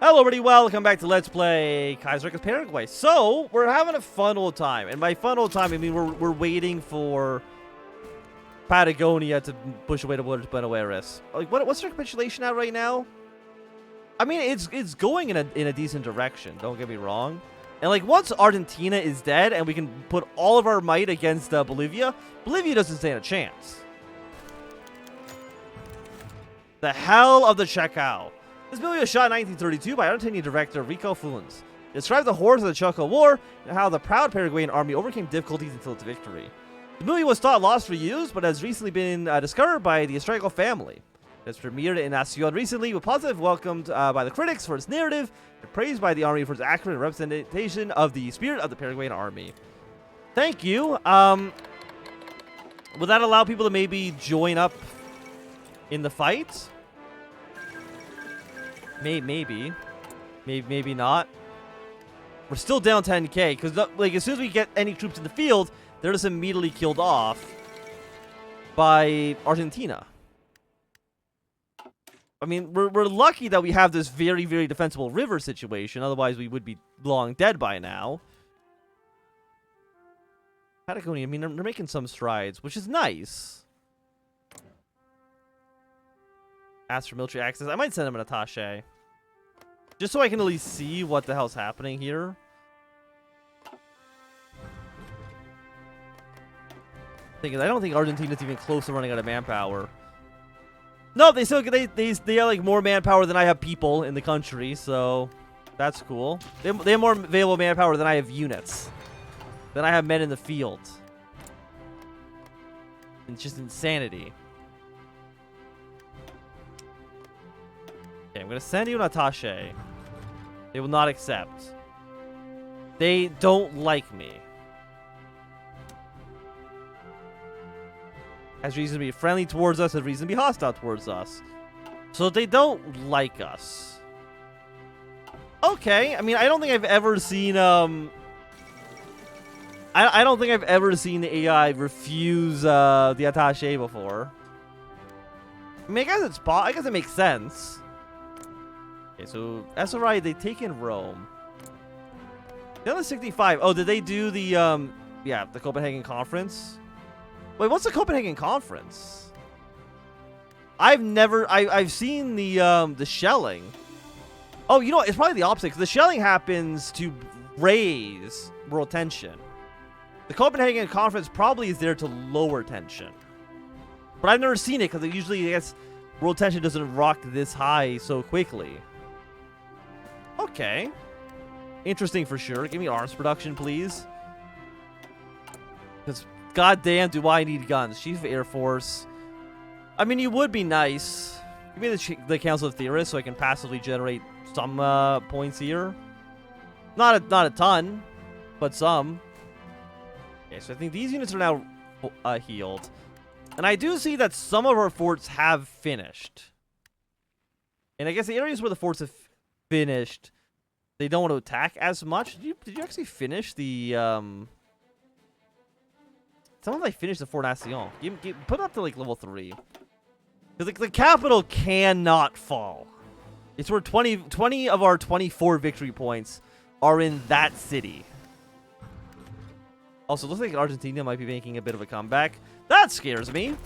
Hello everybody, welcome back to Let's Play Kaiserreich Paraguay. So, we're having a fun old time. And by fun old time, I mean we're waiting for Patagonia to push away to Buenos Aires. Like, what's their capitulation at right now? I mean, it's going in a decent direction, don't get me wrong. And like, once Argentina is dead and we can put all of our might against Bolivia, Bolivia doesn't stand a chance. The hell of the Chacao. This movie was shot in 1932 by Argentinian director Rico Funes. It describes the horrors of the Chaco War and how the proud Paraguayan army overcame difficulties until its victory. The movie was thought lost for years, but has recently been discovered by the Estrego family. It has premiered in Nacion recently, with positive welcomed by the critics for its narrative, and praised by the army for its accurate representation of the spirit of the Paraguayan army. Thank you. Will that allow people to maybe join up in the fight? Maybe not. We're still down 10k because like as soon as we get any troops in the field, they're just immediately killed off by Argentina. I mean, we're lucky that we have this very, very defensible river situation. Otherwise, we would be long dead by now. Patagonia, I mean, they're making some strides, which is nice. Ask for military access. I might send him an attaché. Just so I can at least see what the hell's happening here. I don't think Argentina's even close to running out of manpower. No, they still they have like more manpower than I have people in the country, so that's cool. They have more available manpower than I have units. Than I have men in the field. It's just insanity. Okay, I'm gonna send you an attaché. They will not accept. They don't like me. Has reason to be friendly towards us, has reason to be hostile towards us. So they don't like us. Okay, I mean, I don't think I've ever seen, I don't think I've ever seen the AI refuse, the attaché before. I mean, I guess it makes sense. Okay, so SRI, they take in Rome. The other 65. Oh, did they do the yeah, the Copenhagen conference? Wait, what's the Copenhagen conference? I've seen the shelling. Oh, you know what? It's probably the opposite, because the shelling happens to raise world tension. The Copenhagen conference probably is there to lower tension. But I've never seen it, because usually, I guess, world tension doesn't rock this high so quickly. Okay. Interesting for sure. Give me arms production, please. Because, goddamn, do I need guns. Chief of Air Force. I mean, you would be nice. Give me the Council of Theorists so I can passively generate some points here. Not a ton, but some. Okay, so I think these units are now healed. And I do see that some of our forts have finished. And I guess the areas where the forts have finished, they don't want to attack as much. Did you actually finish the someone like finished the Fort Nacion. Put it up to like level 3. Because the capital cannot fall. It's where 20 of our 24 victory points are in that city. Also, looks like Argentina might be making a bit of a comeback. That scares me.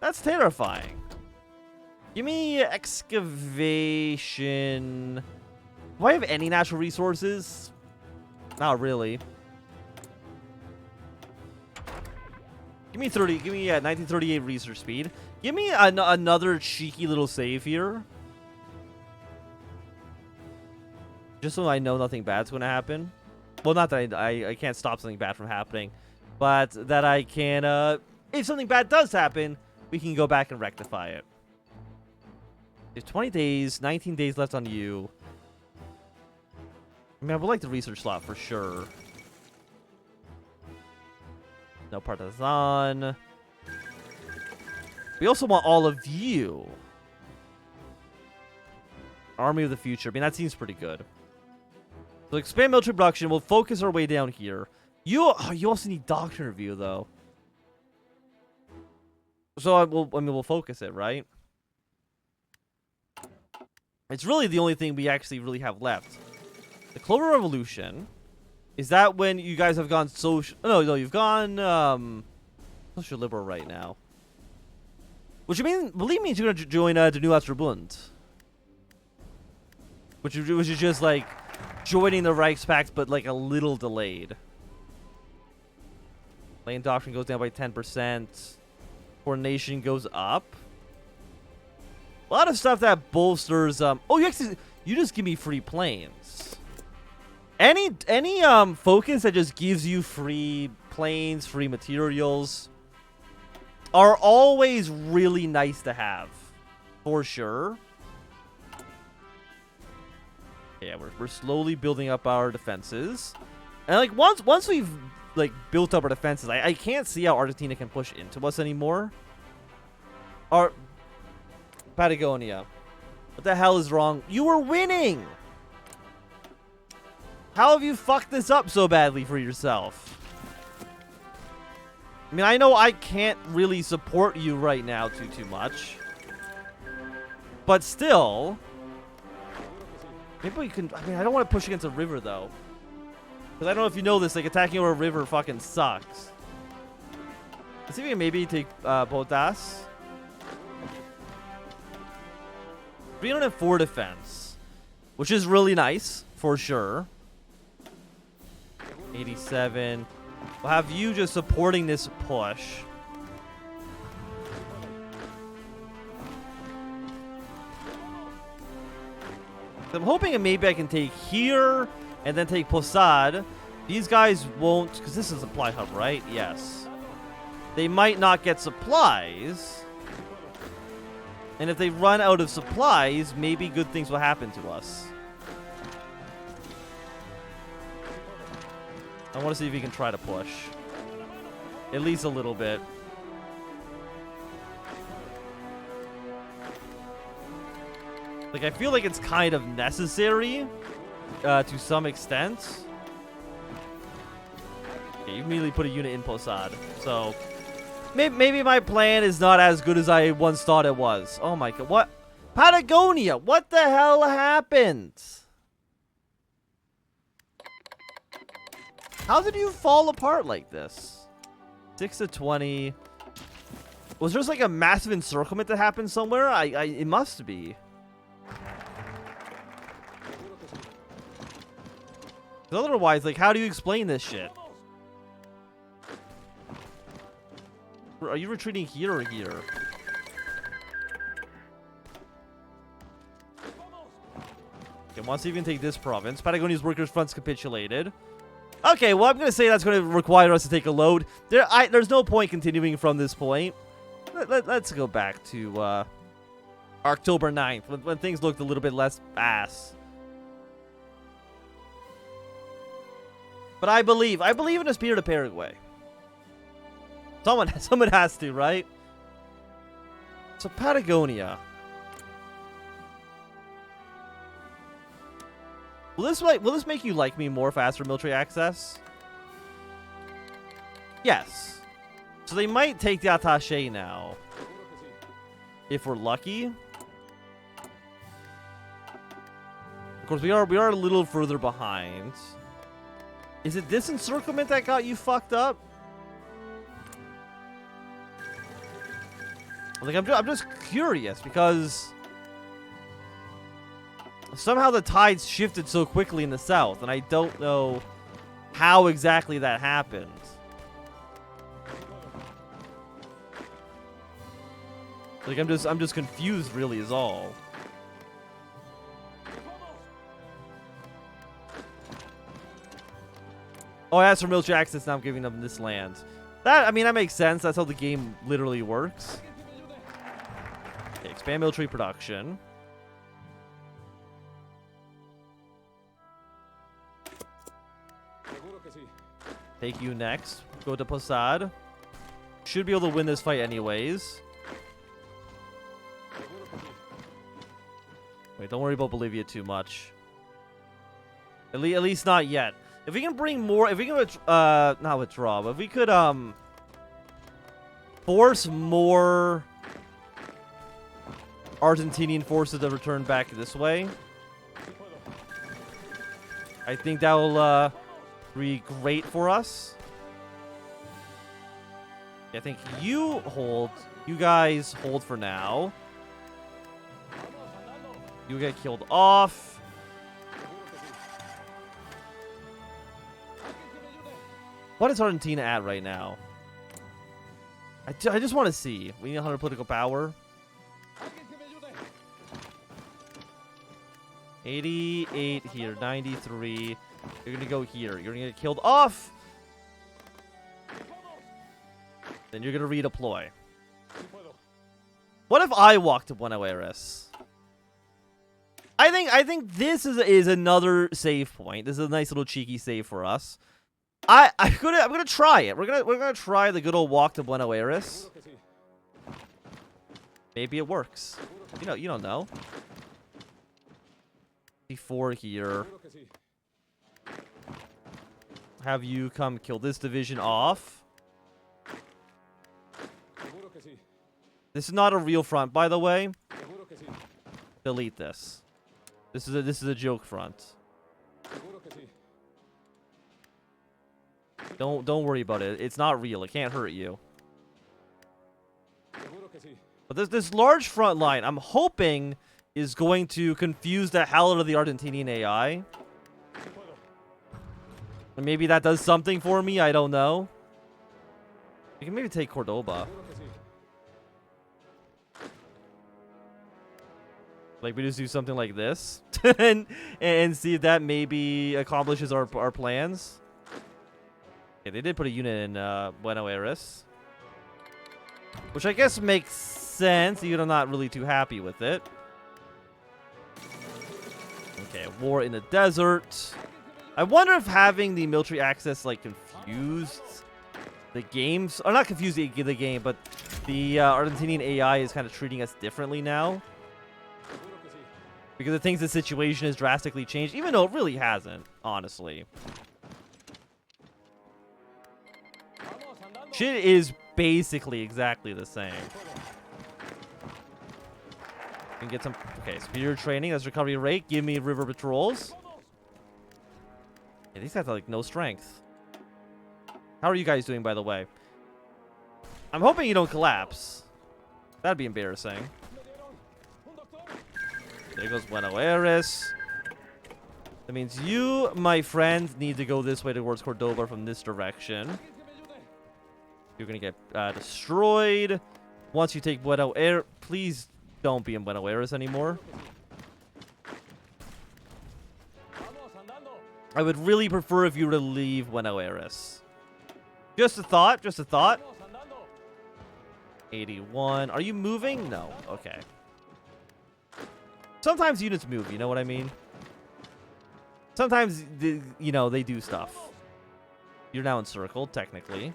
That's terrifying. Give me excavation. Do I have any natural resources? Not really. Give me 30. Give me 1938 research speed. Give me another cheeky little save here. Just so I know nothing bad's going to happen. Well, not that I can't stop something bad from happening, but that I can, if something bad does happen, we can go back and rectify it. There's 20 days, 19 days left on you. I mean, I would like the research slot for sure. No partisan. We also want all of you. Army of the future. I mean, that seems pretty good. So expand military production. We'll focus our way down here. You also need doctrine review though. So we'll focus it, right? It's really the only thing we actually really have left. The Clover Revolution. Is that when you guys have gone social? No, you've gone social liberal right now. Which believe means you're gonna join the New Bund. Which is just like joining the Reichspakt, but like a little delayed. Lane doctrine goes down by 10%. Coordination goes up. A lot of stuff that bolsters. Oh, you just give me free planes. Any focus that just gives you free planes, free materials, are always really nice to have, for sure. Yeah, we're slowly building up our defenses, and like once we've like built up our defenses, I can't see how Argentina can push into us anymore. Our Patagonia, what the hell is wrong? You were winning. How have you fucked this up so badly for yourself? I mean, I know I can't really support you right now too much, but still, maybe we can. I mean, I don't want to push against a river though, because I don't know if you know this. Like, attacking over a river fucking sucks. Let's see if we can maybe take Botas. 304 defense, which is really nice for sure. 87. We'll have you just supporting this push. So I'm hoping that maybe I can take here and then take Posad. These guys won't, because this is a supply hub, right? Yes. They might not get supplies. And if they run out of supplies, maybe good things will happen to us. I want to see if he can try to push. At least a little bit. Like, I feel like it's kind of necessary to some extent. Okay, you immediately put a unit in Posad. So, maybe my plan is not as good as I once thought it was. Oh my god, what? Patagonia, what the hell happened? How did you fall apart like this? 6 to 20. Was there just like a massive encirclement that happened somewhere? It must be. Otherwise, like, how do you explain this shit? Are you retreating here or here? Okay, once you can take this province. Patagonia's Workers' Front's capitulated. Okay, well, I'm going to say that's going to require us to take a load. There's no point continuing from this point. Let's go back to October 9th, when things looked a little bit less ass. But I believe in the spirit of Paraguay. Someone has to, right? So Patagonia. Will this make you like me more faster military access? Yes. So they might take the attaché now. If we're lucky. Of course, we are a little further behind. Is it this encirclement that got you fucked up? Like, I'm just curious because somehow the tides shifted so quickly in the south, and I don't know how exactly that happened. Like, I'm just confused, really, is all. Oh, as for military access, now I'm giving them this land. That makes sense. That's how the game literally works. Okay, expand military production. Take you next. Go to Posad. Should be able to win this fight anyways. Wait, don't worry about Bolivia too much. At least not yet. If we can bring more, if we can, not withdraw, but if we could, force more Argentinian forces to return back this way. I think that will be great for us. I think you hold. You guys hold for now. You get killed off. What is Argentina at right now? I just want to see. We need 100 political power. 88 here, 93. You're gonna go here. You're gonna get killed off. Then you're gonna redeploy. What if I walk to Buenos Aires? I think this is another save point. This is a nice little cheeky save for us. I'm gonna try it. We're gonna try the good old walk to Buenos Aires. Maybe it works. You don't know. Ep.4 here. Have you come kill this division off. This is not a real front, by the way. Delete this. This is a joke front. Don't worry about it. It's not real. It can't hurt you. But this large front line, I'm hoping, is going to confuse the hell out of the Argentinian AI. And maybe that does something for me. I don't know. We can maybe take Cordoba. Like, we just do something like this. and see if that maybe accomplishes our plans. Okay, they did put a unit in Buenos Aires. Which I guess makes sense, even though I'm not really too happy with it. Okay, war in the desert. I wonder if having the military access, like, confused the games. Or not confused the game, but the Argentinian AI is kind of treating us differently now. Because it thinks the situation has drastically changed, even though it really hasn't, honestly. Shit is basically exactly the same. We can get some... Okay, speeder training. That's recovery rate. Give me river patrols. Yeah, these guys have, like, no strength. How are you guys doing, by the way? I'm hoping you don't collapse. That'd be embarrassing. There goes Buenos Aires. That means you, my friend, need to go this way towards Cordoba from this direction. You're going to get destroyed. Once you take Buenos Aires, please don't be in Buenos Aires anymore. I would really prefer if you were to leave Buenos Aires. Just a thought, just a thought. 81. Are you moving? No. Okay. Sometimes units move, you know what I mean? Sometimes, you know, they do stuff. You're now encircled, technically.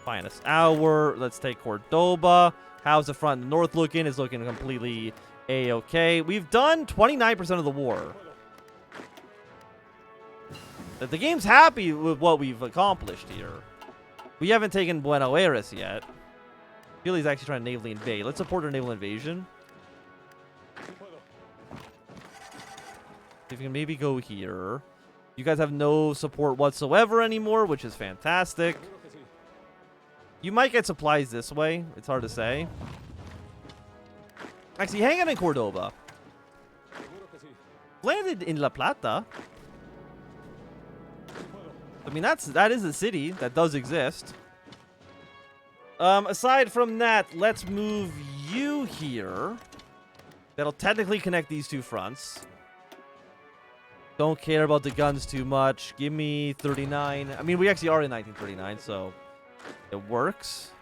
Finest hour. Let's take Cordoba. How's the front and the north looking? It's looking completely A-okay. We've done 29% of the war. The game's happy with what we've accomplished here. We haven't taken Buenos Aires yet. Chile's actually trying to navally invade. Let's support our naval invasion. If you can maybe go here. You guys have no support whatsoever anymore, which is fantastic. You might get supplies this way. It's hard to say. Actually, hang on in Cordoba. Landed in La Plata. I mean, that is a city that does exist. Aside from that, let's move you here. That'll technically connect these two fronts. Don't care about the guns too much. Give me 39. I mean, we actually are in 1939, so it works.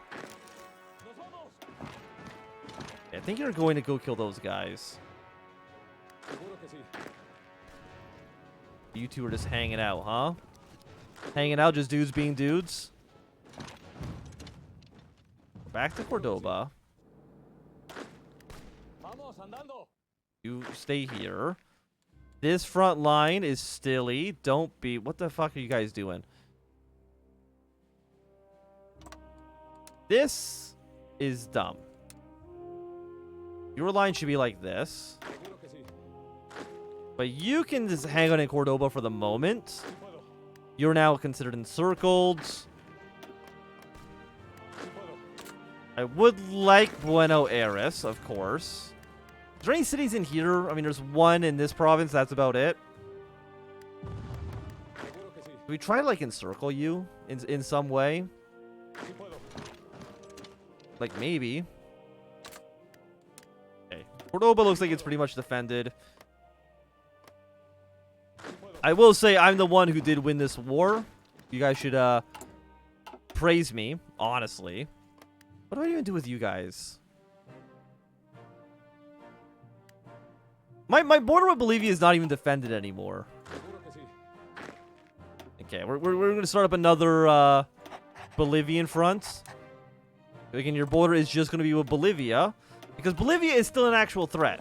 Yeah, I think you're going to go kill those guys. You two are just hanging out, huh? Hanging out, just dudes being dudes. Back to Cordoba. You stay here. This front line is stilly. Don't be... What the fuck are you guys doing? This is dumb. Your line should be like this. But you can just hang on in Cordoba for the moment. You're now considered encircled. I would like Buenos Aires, of course. Is there any cities in here? I mean, there's one in this province. That's about it. Do we try to, like, encircle you in some way? Like, maybe. Okay. Cordoba looks like it's pretty much defended. I will say I'm the one who did win this war. You guys should praise me, honestly. What do I even do with you guys? My border with Bolivia is not even defended anymore. Okay, we're going to start up another Bolivian front. Again, your border is just going to be with Bolivia. Because Bolivia is still an actual threat.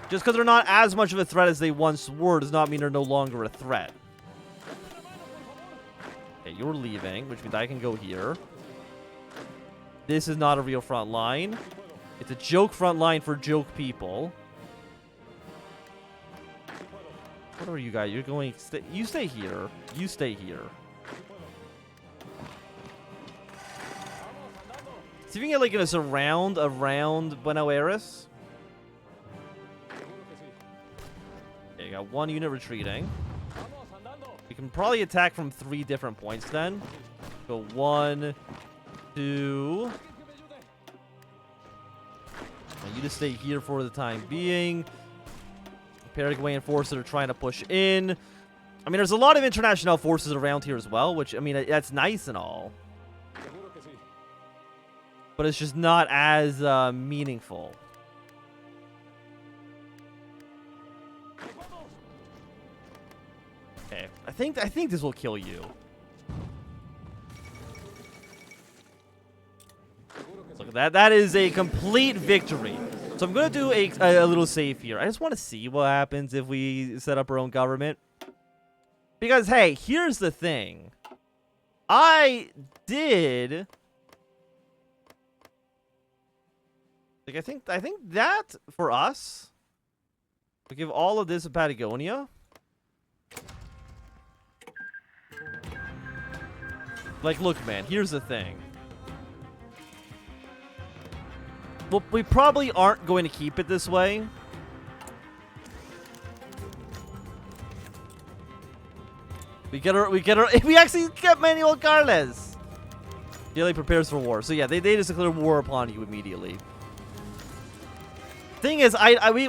Just because they're not as much of a threat as they once were does not mean they're no longer a threat. Okay, you're leaving, which means I can go here. This is not a real front line. It's a joke front line for joke people. What are you guys? You're going... You stay here. You stay here. See if you can get, like, a surround around Buenos Aires. Okay, you got one unit retreating. We can probably attack from 3 different points then. Go 1, 2. You just stay here for the time being. Paraguayan forces are trying to push in. I mean, there's a lot of international forces around here as well, which, I mean, that's nice and all. But it's just not as meaningful. Okay, I think this will kill you. Look at that. That is a complete victory. So I'm going to do a little save here. I just want to see what happens if we set up our own government. Because, hey, here's the thing. I did... Like, I think that, for us, we give all of this to Patagonia. Like, look, man, here's the thing. Well, we probably aren't going to keep it this way. We actually get Manuel Carles. Chile prepares for war. So yeah, they just declare war upon you immediately. Thing is,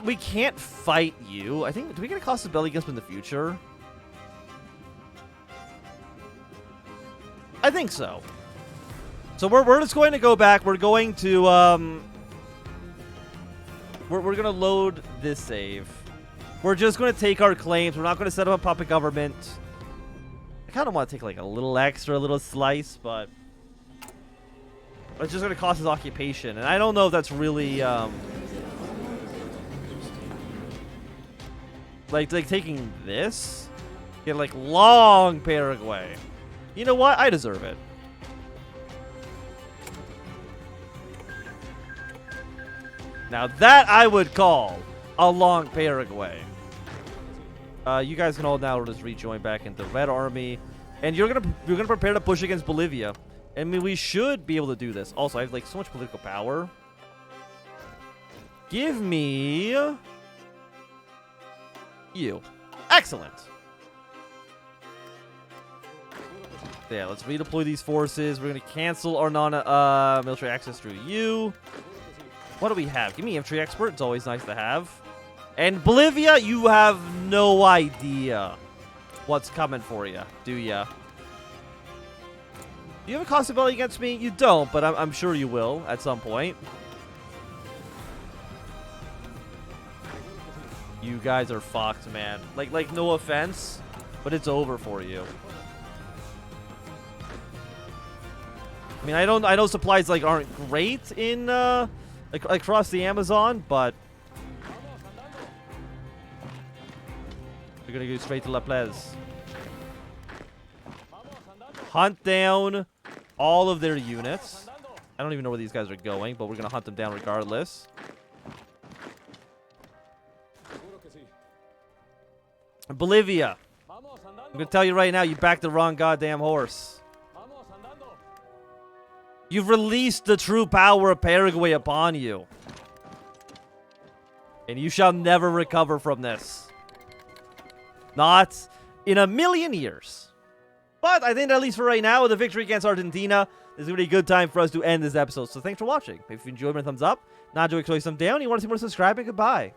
we can't fight you. I think, do we get a cost of belly against them in the future? I think so. So we're just going to go back. We're going to we're going to load this save. We're just going to take our claims. We're not going to set up a puppet government. I kind of want to take like a little slice, but it's just going to cost us occupation, and I don't know if that's really like taking this, get like long Paraguay. You know what? I deserve it. Now that I would call a long Paraguay. You guys can all now just rejoin back into Red Army, and you're gonna prepare to push against Bolivia. I mean, we should be able to do this. Also, I have like so much political power. Give me you. Excellent. Yeah, let's redeploy these forces. We're gonna cancel our military access through you. What do we have? Give me infantry expert. It's always nice to have. And Bolivia, you have no idea what's coming for you, do ya? Do you have a cost of belly against me? You don't, but I'm sure you will at some point. You guys are fucked, man. Like no offense, but it's over for you. I mean, I know supplies like aren't great in like across the Amazon, but we're gonna go straight to La Place. Hunt down all of their units. I don't even know where these guys are going, but we're going to hunt them down regardless. Bolivia. I'm going to tell you right now, you backed the wrong goddamn horse. You've released the true power of Paraguay upon you. And you shall never recover from this. Not in a million years. But I think that at least for right now, with the victory against Argentina, this is going to be a good time for us to end this episode. So thanks for watching. If you enjoyed, give it a thumbs up. Not enjoyed, click some down. You want to see more, subscribe, and goodbye.